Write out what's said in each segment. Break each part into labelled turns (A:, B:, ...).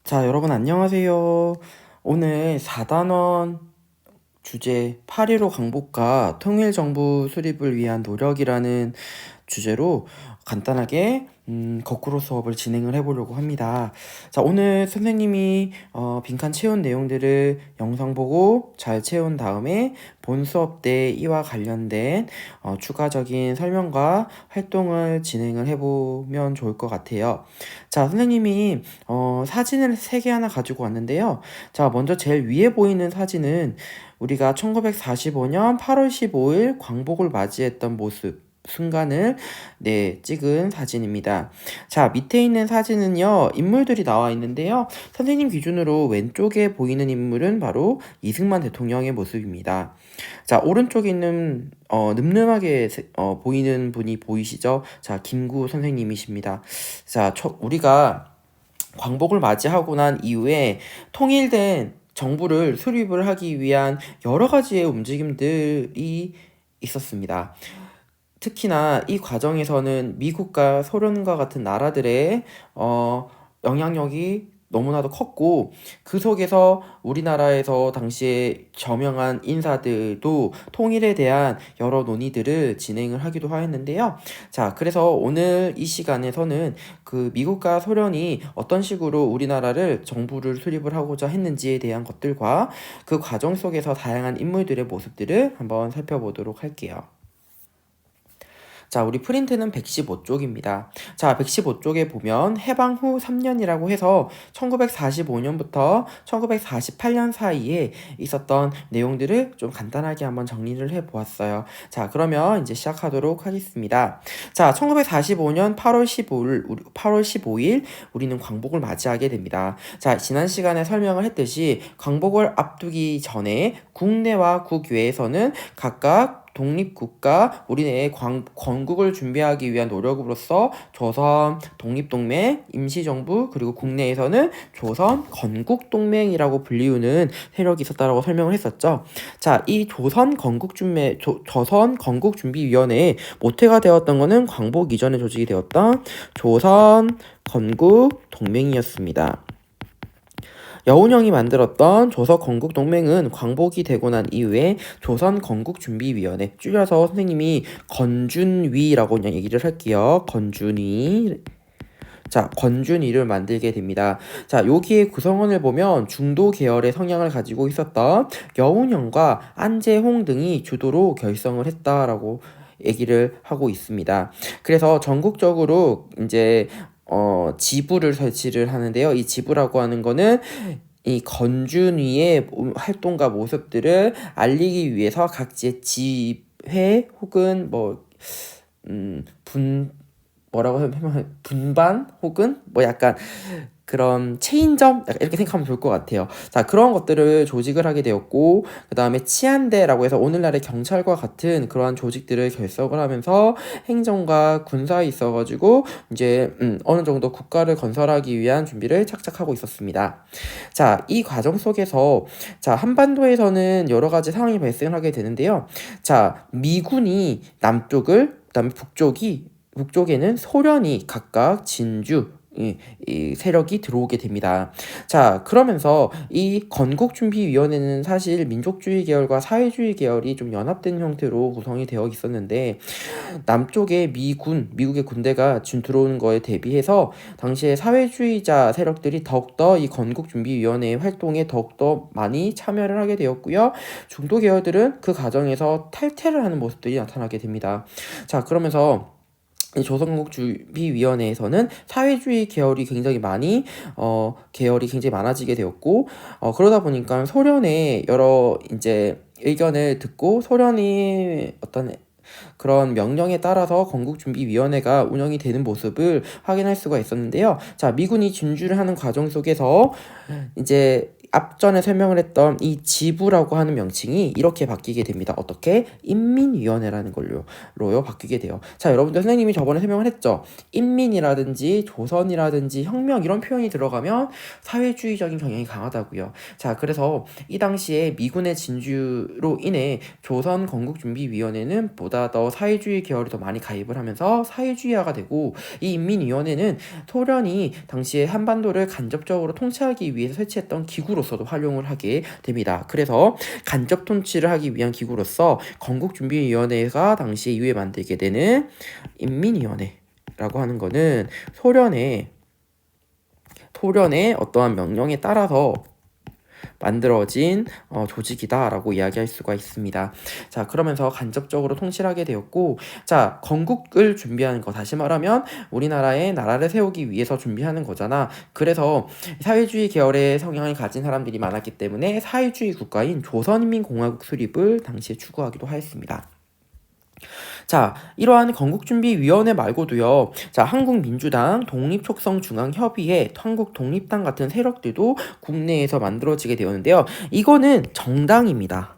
A: 자, 여러분 안녕하세요. 오늘 4단원 주제 8.15 강복과 통일정부 수립을 위한 노력이라는 주제로 간단하게 거꾸로 수업을 진행을 해보려고 합니다. 자, 오늘 선생님이 빈칸 채운 내용들을 영상 보고 잘 채운 다음에 본 수업 때 이와 관련된 추가적인 설명과 활동을 진행을 해보면 좋을 것 같아요. 자, 선생님이 사진을 3개 하나 가지고 왔는데요. 자, 먼저 제일 위에 보이는 사진은 우리가 1945년 8월 15일 광복을 맞이했던 모습 순간을 찍은 사진입니다. 자, 밑에 있는 사진은요, 인물들이 나와 있는데요. 선생님 기준으로 왼쪽에 보이는 인물은 바로 이승만 대통령의 모습입니다. 자, 오른쪽에 있는 늠름하게 보이는 분이 보이시죠? 자, 김구 선생님이십니다. 자, 우리가 광복을 맞이하고 난 이후에 통일된 정부를 수립을 하기 위한 여러 가지의 움직임들이 있었습니다. 특히나 이 과정에서는 미국과 소련과 같은 나라들의 영향력이 너무나도 컸고, 그 속에서 우리나라에서 당시에 저명한 인사들도 통일에 대한 여러 논의들을 진행을 하기도 하였는데요. 자, 그래서 오늘 이 시간에서는 그 미국과 소련이 어떤 식으로 우리나라를 정부를 수립을 하고자 했는지에 대한 것들과 그 과정 속에서 다양한 인물들의 모습들을 한번 살펴보도록 할게요. 자, 우리 프린트는 115쪽입니다. 자, 115쪽에 보면 해방 후 3년이라고 해서 1945년부터 1948년 사이에 있었던 내용들을 좀 간단하게 한번 정리를 해보았어요. 자, 그러면 이제 시작하도록 하겠습니다. 자, 1945년 8월 15일 우리는 광복을 맞이하게 됩니다. 자, 지난 시간에 설명을 했듯이 광복을 앞두기 전에 국내와 국외에서는 각각 독립국가 우리나라의 건국을 준비하기 위한 노력으로서 조선 독립동맹, 임시정부, 그리고 국내에서는 조선 건국동맹이라고 불리우는 세력이 있었다라고 설명을 했었죠. 자, 이 조선 건국준비위원회의 모태가 되었던 것은 광복 이전에 조직이 되었던 조선 건국동맹이었습니다. 여운형이 만들었던 조선건국동맹은 광복이 되고 난 이후에 조선건국준비위원회, 줄여서 선생님이 건준위라고 그냥 얘기를 할게요. 건준위. 자, 건준위를 만들게 됩니다. 자, 여기에 구성원을 보면 중도 계열의 성향을 가지고 있었던 여운형과 안재홍 등이 주도로 결성을 했다라고 얘기를 하고 있습니다. 그래서 전국적으로 이제 지부를 설치를 하는데요. 이 지부라고 하는 거는 이 건준위의 활동과 모습들을 알리기 위해서 각지의 지회 혹은 뭐라고 하면 분반 혹은 약간 그런 체인점 이렇게 생각하면 좋을 것 같아요. 자, 그런 것들을 조직을 하게 되었고, 그 다음에 치안대라고 해서 오늘날의 경찰과 같은 그러한 조직들을 결성을 하면서 행정과 군사에 있어가지고 이제 어느 정도 국가를 건설하기 위한 준비를 착착하고 있었습니다. 자, 이 과정 속에서 자, 한반도에서는 여러 가지 상황이 발생하게 되는데요. 자, 미군이 남쪽을, 그다음에 북쪽에는 소련이 각각 진주 이 세력이 들어오게 됩니다. 자, 그러면서 이 건국준비위원회는 사실 민족주의 계열과 사회주의 계열이 좀 연합된 형태로 구성이 되어 있었는데, 남쪽에 미국의 군대가 들어오는 거에 대비해서 당시에 사회주의자 세력들이 더욱더 이 건국준비위원회의 활동에 더욱더 많이 참여를 하게 되었고요. 중도 계열들은 그 과정에서 탈퇴를 하는 모습들이 나타나게 됩니다. 자, 그러면서 이 조선건국준비위원회에서는 사회주의 계열이 굉장히 많아지게 되었고, 그러다 보니까 소련의 여러 이제 의견을 듣고 소련이 어떤 그런 명령에 따라서 건국준비위원회가 운영이 되는 모습을 확인할 수가 있었는데요. 자, 미군이 진주를 하는 과정 속에서 이제 앞전에 설명을 했던 이 지부라고 하는 명칭이 이렇게 바뀌게 됩니다. 어떻게? 인민위원회라는 걸로요 바뀌게 돼요. 자, 여러분들 선생님이 저번에 설명을 했죠. 인민이라든지 조선이라든지 혁명 이런 표현이 들어가면 사회주의적인 경향이 강하다고요. 자, 그래서 이 당시에 미군의 진주로 인해 조선 건국준비위원회는 보다 더 사회주의 계열이 더 많이 가입을 하면서 사회주의화가 되고, 이 인민위원회는 소련이 당시에 한반도를 간접적으로 통치하기 위해서 설치했던 기구로서도 활용을 하게 됩니다. 그래서 간접 통치를 하기 위한 기구로서 건국준비위원회가 당시에 이후에 만들게 되는 인민위원회라고 하는 거는 소련의 어떠한 명령에 따라서 만들어진 조직이다라고 이야기할 수가 있습니다. 자, 그러면서 간접적으로 통치를 하게 되었고, 자, 건국을 준비하는 거, 다시 말하면 우리나라의 나라를 세우기 위해서 준비하는 거잖아. 그래서 사회주의 계열의 성향을 가진 사람들이 많았기 때문에 사회주의 국가인 조선인민공화국 수립을 당시에 추구하기도 하였습니다. 자, 이러한 건국준비위원회 말고도요, 자, 한국민주당, 독립촉성중앙협의회, 한국독립당 같은 세력들도 국내에서 만들어지게 되었는데요. 이거는 정당입니다.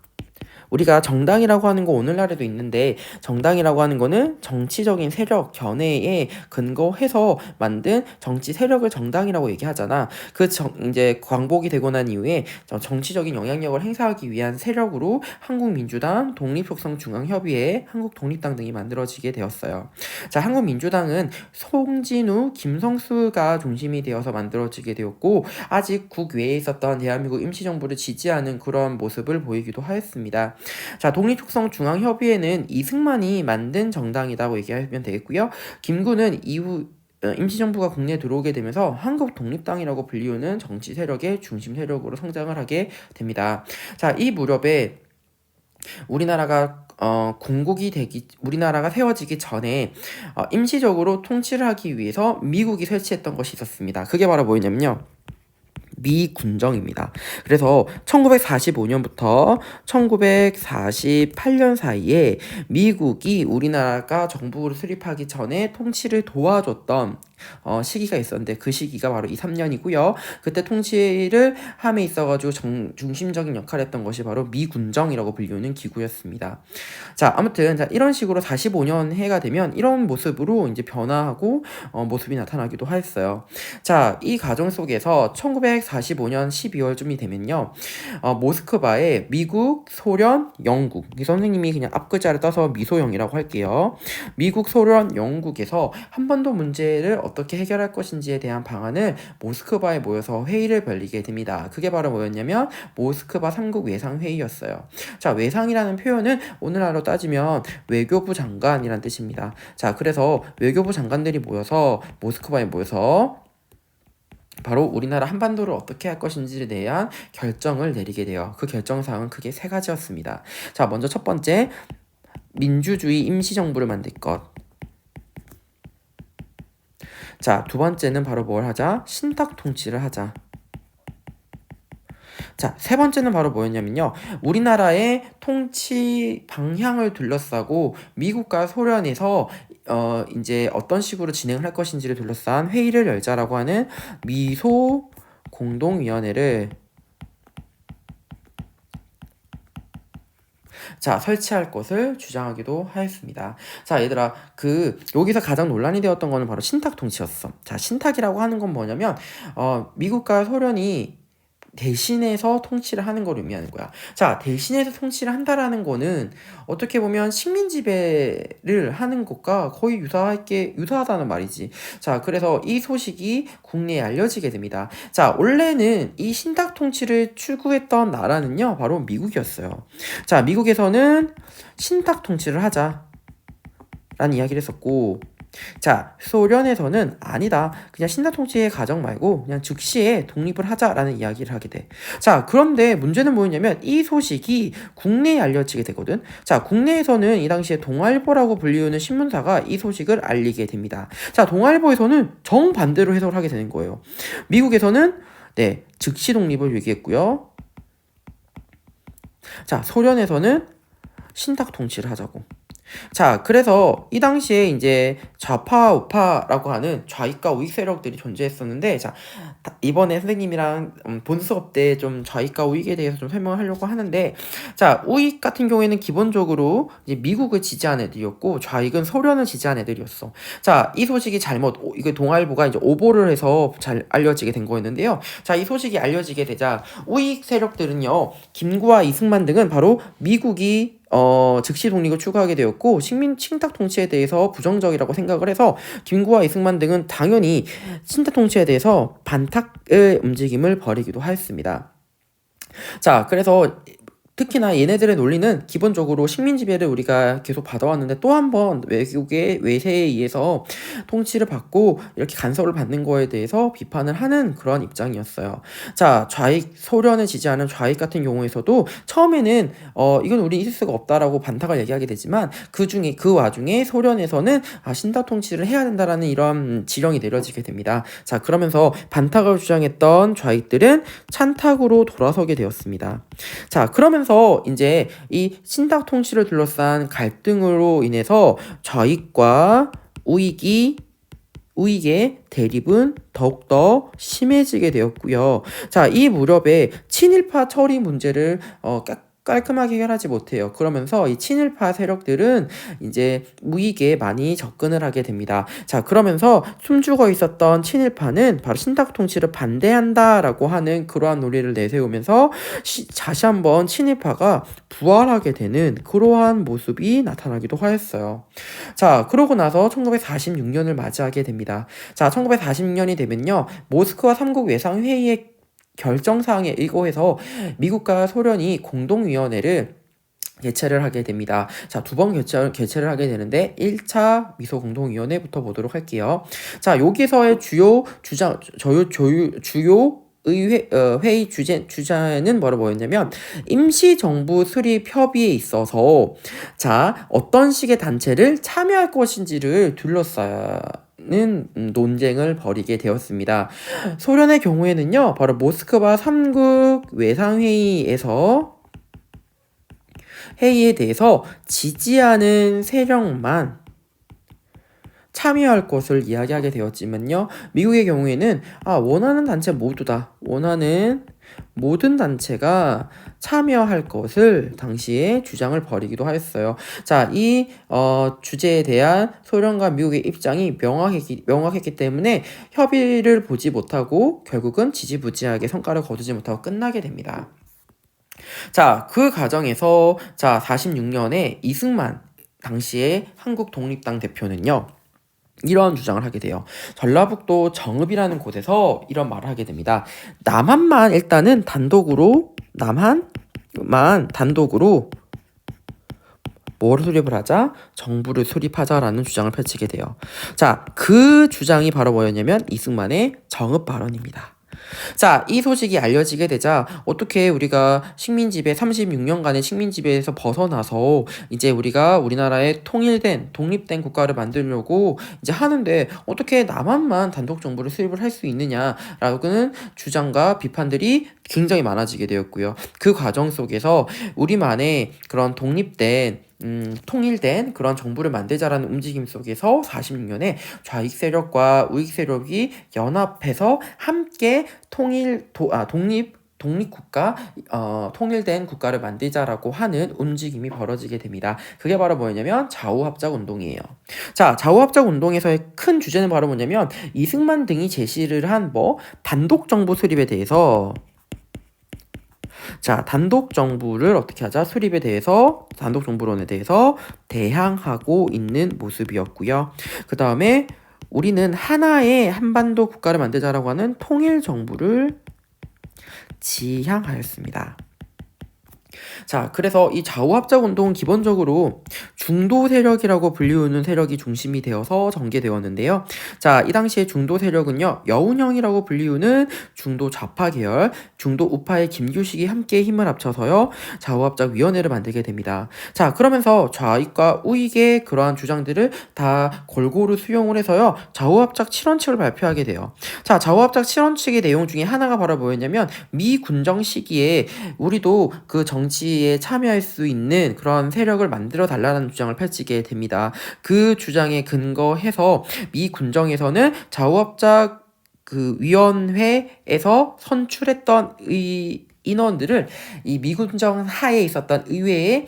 A: 우리가 정당이라고 하는 거 오늘날에도 있는데, 정당이라고 하는 거는 정치적인 세력, 견해에 근거해서 만든 정치 세력을 정당이라고 얘기하잖아. 이제 광복이 되고 난 이후에 정치적인 영향력을 행사하기 위한 세력으로 한국민주당, 독립속성중앙협의회, 한국독립당 등이 만들어지게 되었어요. 자, 한국민주당은 송진우, 김성수가 중심이 되어서 만들어지게 되었고, 아직 국외에 있었던 대한민국 임시정부를 지지하는 그런 모습을 보이기도 하였습니다. 자, 독립촉성중앙협의회는 이승만이 만든 정당이라고 얘기하면 되겠고요. 김구는 이후 임시정부가 국내에 들어오게 되면서 한국독립당이라고 불리우는 정치 세력의 중심 세력으로 성장을 하게 됩니다. 자, 이 무렵에 우리나라가 우리나라가 세워지기 전에 임시적으로 통치를 하기 위해서 미국이 설치했던 것이 있었습니다. 그게 바로 뭐였냐면요, 미군정입니다. 그래서 1945년부터 1948년 사이에 미국이 우리나라가 정부를 수립하기 전에 통치를 도와줬던 시기가 있었는데, 그 시기가 바로 2, 3년이고요. 그때 통치를 함에 있어가지고 중심적인 역할을 했던 것이 바로 미군정이라고 불리우는 기구였습니다. 자, 아무튼 이런 식으로 45년 해가 되면 이런 모습으로 이제 변화하고 모습이 나타나기도 하였어요. 자, 이 과정 속에서 1945년 12월쯤이 되면요, 모스크바에 미국, 소련, 영국, 이 선생님이 그냥 앞글자를 떠서 미소영이라고 할게요. 미국, 소련, 영국에서 한반도 문제를 어떻게 해결할 것인지에 대한 방안을 모스크바에 모여서 회의를 벌이게 됩니다. 그게 바로 뭐였냐면 모스크바 3국 외상회의였어요. 자, 외상이라는 표현은 오늘날로 따지면 외교부 장관이란 뜻입니다. 자, 그래서 외교부 장관들이 모여서 모스크바에 모여서 바로 우리나라 한반도를 어떻게 할 것인지에 대한 결정을 내리게 돼요. 그 결정사항은 크게 세 가지였습니다. 자, 먼저 첫 번째, 민주주의 임시정부를 만들 것. 자, 두 번째는 바로 뭘 하자? 신탁 통치를 하자. 자, 세 번째는 바로 뭐였냐면요, 우리나라의 통치 방향을 둘러싸고 미국과 소련에서 이제 어떤 식으로 진행을 할 것인지를 둘러싼 회의를 열자라고 하는 미소 공동위원회를 자, 설치할 것을 주장하기도 하였습니다. 자, 얘들아, 여기서 가장 논란이 되었던 거는 바로 신탁 통치였어. 자, 신탁이라고 하는 건 뭐냐면 미국과 소련이 대신해서 통치를 하는 걸 의미하는 거야. 자, 대신해서 통치를 한다라는 거는 어떻게 보면 식민 지배를 하는 것과 거의 유사하다는 말이지. 자, 그래서 이 소식이 국내에 알려지게 됩니다. 자, 원래는 이 신탁 통치를 추구했던 나라는요, 바로 미국이었어요. 자, 미국에서는 신탁 통치를 하자 라는 이야기를 했었고, 자, 소련에서는 아니다, 그냥 신탁 통치의 과정 말고 그냥 즉시에 독립을 하자라는 이야기를 하게 돼. 자, 그런데 문제는 뭐였냐면 이 소식이 국내에 알려지게 되거든. 자, 국내에서는 이 당시에 동아일보라고 불리우는 신문사가 이 소식을 알리게 됩니다. 자, 동아일보에서는 정반대로 해석을 하게 되는 거예요. 미국에서는 즉시 독립을 얘기했고요. 자, 소련에서는 신탁 통치를 하자고. 자, 그래서 이 당시에 이제 좌파, 우파라고 하는 좌익과 우익 세력들이 존재했었는데, 자, 이번에 선생님이랑 본 수업 때 좀 좌익과 우익에 대해서 좀 설명을 하려고 하는데, 자, 우익 같은 경우에는 기본적으로 이제 미국을 지지한 애들이었고, 좌익은 소련을 지지한 애들이었어. 자, 이 소식이 이거 동아일보가 이제 오보를 해서 잘 알려지게 된 거였는데요. 자, 이 소식이 알려지게 되자 우익 세력들은요, 김구와 이승만 등은 바로 미국이 즉시 독립을 추구하게 되었고, 친탁 통치에 대해서 부정적이라고 생각을 해서 김구와 이승만 등은 당연히 친탁 통치에 대해서 반탁의 움직임을 벌이기도 하였습니다. 자, 그래서 특히나 얘네들의 논리는 기본적으로 식민 지배를 우리가 계속 받아왔는데 또 한 번 외국의 외세에 의해서 통치를 받고 이렇게 간섭을 받는 거에 대해서 비판을 하는 그런 입장이었어요. 자, 소련을 지지하는 좌익 같은 경우에서도 처음에는 이건 우리 있을 수가 없다라고 반탁을 얘기하게 되지만 그 와중에 소련에서는 신탁 통치를 해야 된다라는 이런 지령이 내려지게 됩니다. 자, 그러면서 반탁을 주장했던 좌익들은 찬탁으로 돌아서게 되었습니다. 자, 그러면서 이제 이 신탁 통치를 둘러싼 갈등으로 인해서 좌익과 우익의 대립은 더욱더 심해지게 되었고요. 자, 이 무렵에 친일파 처리 문제를 깔끔하게 해결하지 못해요. 그러면서 이 친일파 세력들은 이제 우익에 많이 접근을 하게 됩니다. 자, 그러면서 숨죽어 있었던 친일파는 바로 신탁 통치를 반대한다라고 하는 그러한 논리를 내세우면서 다시 한번 친일파가 부활하게 되는 그러한 모습이 나타나기도 하였어요. 자, 그러고 나서 1946년을 맞이하게 됩니다. 자, 1946년이 되면요, 모스크바 3국 외상회의의 결정사항에 의거해서 미국과 소련이 공동위원회를 개최를 하게 됩니다. 자, 두 번 개최를 하게 되는데 1차 미소 공동위원회부터 보도록 할게요. 자, 여기서의 주요 회의 주제는 뭐였냐면 임시정부 수립 협의에 있어서 자, 어떤 식의 단체를 참여할 것인지를 둘러싸는 논쟁을 벌이게 되었습니다. 소련의 경우에는요, 바로 모스크바 3국 회의에 대해서 지지하는 세력만 참여할 것을 이야기하게 되었지만요, 미국의 경우에는 원하는 단체 원하는 모든 단체가 참여할 것을 당시에 주장을 벌이기도 하였어요. 자, 이 주제에 대한 소련과 미국의 입장이 명확했기 때문에 협의를 보지 못하고 결국은 지지부진하게 성과를 거두지 못하고 끝나게 됩니다. 자, 그 과정에서 46년에 이승만 당시의 한국 독립당 대표는요, 이런 주장을 하게 돼요. 전라북도 정읍이라는 곳에서 이런 말을 하게 됩니다. 남한만 일단은 단독으로 뭘 수립을 하자? 정부를 수립하자라는 주장을 펼치게 돼요. 자, 그 주장이 바로 뭐였냐면 이승만의 정읍 발언입니다. 자, 이 소식이 알려지게 되자 어떻게 우리가 36년간의 식민지배에서 벗어나서 이제 우리가 우리나라의 독립된 국가를 만들려고 이제 하는데 어떻게 남한만 단독 정부를 수립을 할 수 있느냐라고는 주장과 비판들이 굉장히 많아지게 되었고요. 그 과정 속에서 우리만의 그런 통일된 그런 정부를 만들자라는 움직임 속에서 46년에 좌익 세력과 우익 세력이 연합해서 함께 독립국가, 통일된 국가를 만들자라고 하는 움직임이 벌어지게 됩니다. 그게 바로 뭐냐면 좌우합작 운동이에요. 자, 좌우합작 운동에서의 큰 주제는 바로 뭐냐면 이승만 등이 제시를 한 단독 정부 수립에 대해서, 자, 단독 정부를 어떻게 하자? 단독 정부론에 대해서 대항하고 있는 모습이었고요. 그 다음에 우리는 하나의 한반도 국가를 만들자라고 하는 통일 정부를 지향하였습니다. 자, 그래서 이 좌우합작 운동은 기본적으로 중도 세력이라고 불리우는 세력이 중심이 되어서 전개되었는데요. 자, 이 당시에 중도 세력은요, 여운형이라고 불리우는 중도 좌파 계열, 중도 우파의 김규식이 함께 힘을 합쳐서요, 좌우합작 위원회를 만들게 됩니다. 자, 그러면서 좌익과 우익의 그러한 주장들을 다 골고루 수용을 해서요, 좌우합작 7원칙을 발표하게 돼요. 자, 좌우합작 7원칙의 내용 중에 하나가 바로 뭐였냐면 미 군정 시기에 우리도 그 정치에 참여할 수 있는 그런 세력을 만들어 달라는 주장을 펼치게 됩니다. 그 주장에 근거해서 미 군정에서는 좌우합작 위원회에서 선출했던 인원들을 이 미군정 하에 있었던 의회의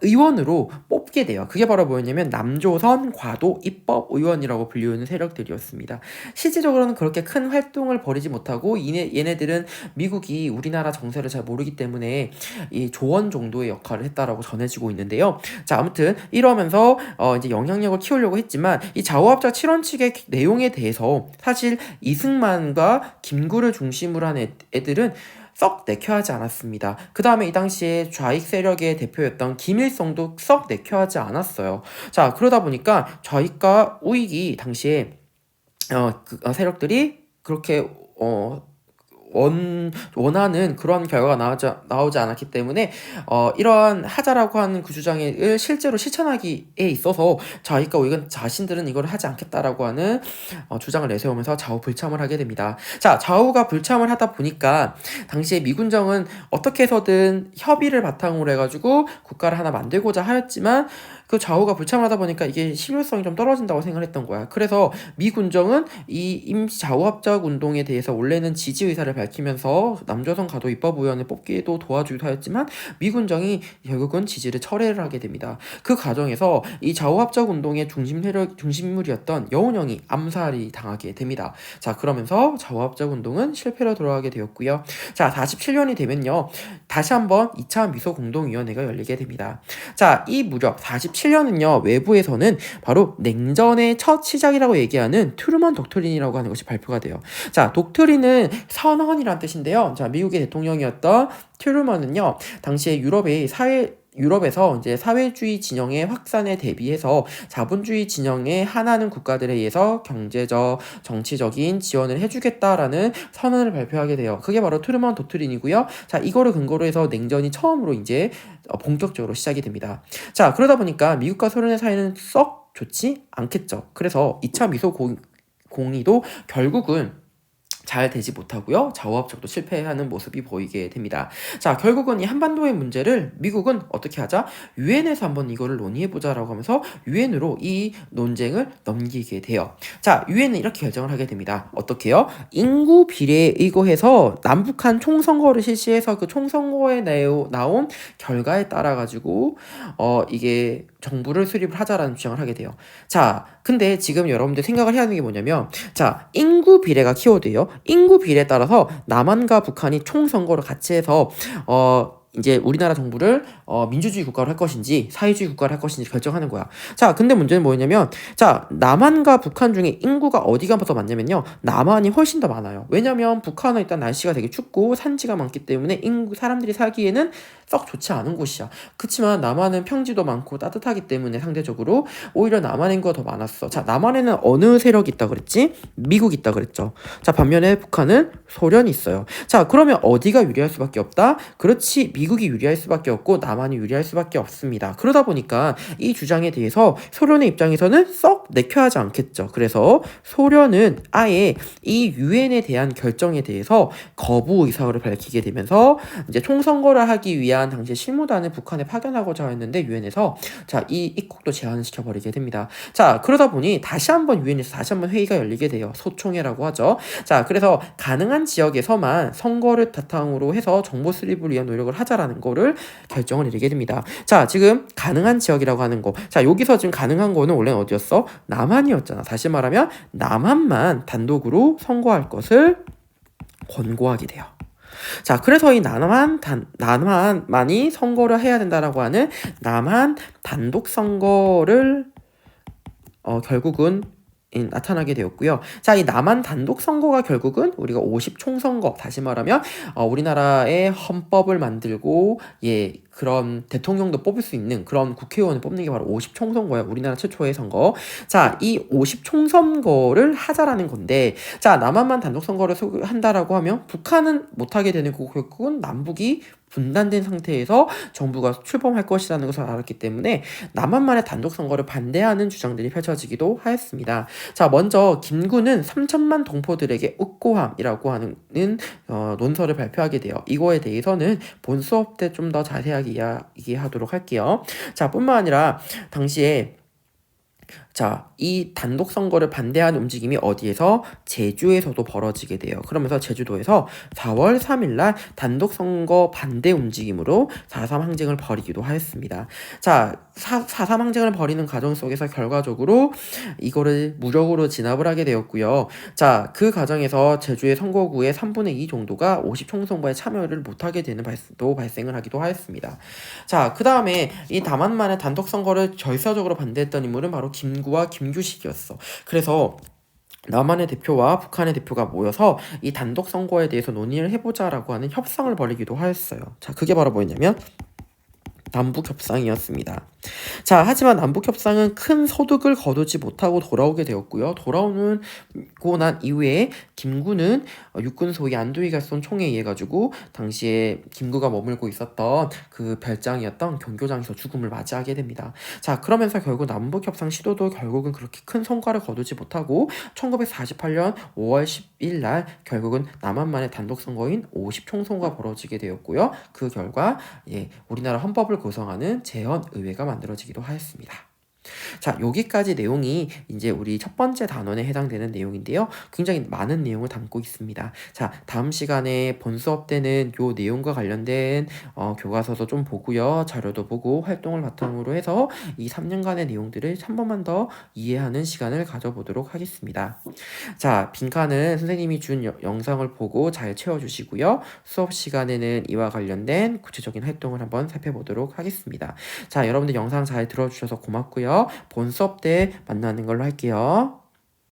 A: 의원으로 뽑게 돼요. 그게 바로 뭐였냐면 남조선 과도 입법 의원이라고 불리우는 세력들이었습니다. 실질적으로는 그렇게 큰 활동을 벌이지 못하고 얘네들은 미국이 우리나라 정세를 잘 모르기 때문에 이 조언 정도의 역할을 했다라고 전해지고 있는데요. 자, 아무튼 이러면서 이제 영향력을 키우려고 했지만 이 좌우합작 7원칙의 내용에 대해서 사실 이승만과 김구를 중심으로 한 애들은 썩 내켜하지 않았습니다. 그 다음에 이 당시에 좌익 세력의 대표였던 김일성도 썩 내켜하지 않았어요. 자, 그러다 보니까 좌익과 우익이 당시에 세력들이 그렇게 원하는 그런 결과가 나오지 않았기 때문에 이러한 하자라고 하는 그 주장을 실제로 실천하기에 있어서 좌익과 우익은 자신들은 이걸 하지 않겠다라고 하는 주장을 내세우면서 좌우 불참을 하게 됩니다. 자, 좌우가 불참을 하다 보니까 당시에 미군정은 어떻게 해서든 협의를 바탕으로 해가지고 국가를 하나 만들고자 하였지만 그 좌우가 불참하다 보니까 이게 실효성이 좀 떨어진다고 생각을 했던 거야. 그래서 미 군정은 이 임시 좌우합작 운동에 대해서 원래는 지지 의사를 밝히면서 남조선 가도 입법위원회 뽑기에도 도와주기도 하였지만 미 군정이 결국은 지지를 철회를 하게 됩니다. 그 과정에서 이 좌우합작 운동의 중심물이었던 여운형이 암살이 당하게 됩니다. 자, 그러면서 좌우합작 운동은 실패로 돌아가게 되었고요. 자, 47년이 되면요, 다시 한번 2차 미소공동위원회가 열리게 됩니다. 자, 이 무렵 47년은요, 외부에서는 바로 냉전의 첫 시작이라고 얘기하는 트루먼 독트린이라고 하는 것이 발표가 돼요. 자, 독트린은 선언이란 뜻인데요. 자, 미국의 대통령이었던 트루먼은요, 당시에 유럽에서 이제 사회주의 진영의 확산에 대비해서 자본주의 진영에 하나는 국가들에 의해서 경제적, 정치적인 지원을 해주겠다라는 선언을 발표하게 돼요. 그게 바로 트루먼 도트린이고요. 자, 이거를 근거로 해서 냉전이 처음으로 이제 본격적으로 시작이 됩니다. 자, 그러다 보니까 미국과 소련의 사이는 썩 좋지 않겠죠. 그래서 2차 미소 공의도 결국은 잘 되지 못하고요. 좌우합작도 실패하는 모습이 보이게 됩니다. 자, 결국은 이 한반도의 문제를 미국은 어떻게 하자? 유엔에서 한번 이거를 논의해보자라고 하면서 유엔으로 이 논쟁을 넘기게 돼요. 자, 유엔은 이렇게 결정을 하게 됩니다. 어떻게요? 인구 비례에 의거해서 남북한 총선거를 실시해서 그 총선거에 나온 결과에 따라 가지고 이게 정부를 수립을 하자라는 주장을 하게 돼요. 자, 근데 지금 여러분들 생각을 해야 하는 게 뭐냐면, 자, 인구 비례가 키워드예요. 인구 비례에 따라서 남한과 북한이 총선거를 같이 해서 이제 우리나라 정부를 민주주의 국가로 할 것인지 사회주의 국가로 할 것인지 결정하는 거야. 자, 근데 문제는 뭐냐면, 자, 남한과 북한 중에 인구가 어디가 더 많냐면요, 남한이 훨씬 더 많아요. 왜냐면 북한은 일단 날씨가 되게 춥고 산지가 많기 때문에 사람들이 살기에는 썩 좋지 않은 곳이야. 그치만 남한은 평지도 많고 따뜻하기 때문에 상대적으로 오히려 남한 인구가 더 많았어. 자, 남한에는 어느 세력이 있다 그랬지? 미국이 있다 그랬죠. 자, 반면에 북한은 소련이 있어요. 자, 그러면 어디가 유리할 수밖에 없다? 그렇지, 미국이 유리할 수밖에 없고 남한이 유리할 수밖에 없습니다. 그러다 보니까 이 주장에 대해서 소련의 입장에서는 썩 내켜하지 않겠죠. 그래서 소련은 아예 이 유엔에 대한 결정에 대해서 거부 의사를 밝히게 되면서 이제 총선거를 하기 위한 당시에 실무단을 북한에 파견하고자 했는데 유엔에서 자, 이 입국도 제한을 시켜버리게 됩니다. 자, 그러다 보니 다시 한번 유엔에서 다시 한번 회의가 열리게 돼요. 소총회라고 하죠. 자, 그래서 가능한 지역에서만 선거를 바탕으로 해서 정보 수립을 위한 노력을 하자라는 거를 결정을 내리게 됩니다. 자, 지금 가능한 지역이라고 하는 거. 자, 여기서 지금 가능한 거는 원래는 어디였어? 남한이었잖아. 다시 말하면 남한만 단독으로 선거할 것을 권고하게 돼요. 자, 그래서 이 남한만이 선거를 해야 된다라고 하는 남한 단독 선거를 결국은 나타나게 되었고요. 자, 이 남한 단독 선거가 결국은 우리가 50 총선거, 다시 말하면 우리나라의 헌법을 만들고 그런 대통령도 뽑을 수 있는 그런 국회의원을 뽑는 게 바로 50총선거예요. 우리나라 최초의 선거. 자, 이 50총선거를 하자라는 건데, 자, 남한만 단독선거를 한다라고 하면 북한은 못하게 되는 거고 결국은 남북이 분단된 상태에서 정부가 출범할 것이라는 것을 알았기 때문에 남한만의 단독 선거를 반대하는 주장들이 펼쳐지기도 하였습니다. 자, 먼저 김구는 3천만 동포들에게 uk고함이라고 하는 논설을 발표하게 돼요. 이거에 대해서는 본 수업 때 좀 더 자세하게 이야기하도록 할게요. 자, 뿐만 아니라 당시에 이 단독 선거를 반대하는 움직임이 어디에서? 제주에서도 벌어지게 돼요. 그러면서 제주도에서 4월 3일 날 단독 선거 반대 움직임으로 4.3 항쟁을 벌이기도 하였습니다. 자, 4.3 항쟁을 벌이는 과정 속에서 결과적으로 이거를 무력으로 진압을 하게 되었고요. 자, 그 과정에서 제주의 선거구의 3분의 2 정도가 50총선거에 참여를 못하게 되는 도 발생을 하기도 하였습니다. 자, 그 다음에 이 남한만의 단독 선거를 절사적으로 반대했던 인물은 바로 김구와 김규식이었어. 그래서 남한의 대표와 북한의 대표가 모여서 이 단독 선거에 대해서 논의를 해보자라고 하는 협상을 벌이기도 하였어요. 자, 그게 바로 뭐였냐면 남북협상이었습니다. 자, 하지만 남북협상은 큰 소득을 거두지 못하고 돌아오게 되었고요. 돌아오고 난 이후에 김구는 육군 소위 안도희 갈선 총에 의해 가지고 당시에 김구가 머물고 있었던 그 별장이었던 경교장에서 죽음을 맞이하게 됩니다. 자, 그러면서 결국 남북협상 시도도 결국은 그렇게 큰 성과를 거두지 못하고 1948년 5월 10일 날 결국은 남한만의 단독 선거인 50총선거가 벌어지게 되었고요. 그 결과 우리나라 헌법을 구성하는 재헌의회가 만들어지기도 하였습니다. 자, 여기까지 내용이 이제 우리 첫 번째 단원에 해당되는 내용인데요. 굉장히 많은 내용을 담고 있습니다. 자, 다음 시간에 본 수업 때는 요 내용과 관련된 교과서도 좀 보고요. 자료도 보고 활동을 바탕으로 해서 이 3년간의 내용들을 한 번만 더 이해하는 시간을 가져보도록 하겠습니다. 자, 빈칸은 선생님이 준 영상을 보고 잘 채워주시고요. 수업 시간에는 이와 관련된 구체적인 활동을 한번 살펴보도록 하겠습니다. 자, 여러분들 영상 잘 들어주셔서 고맙고요. 본 수업 때 만나는 걸로 할게요.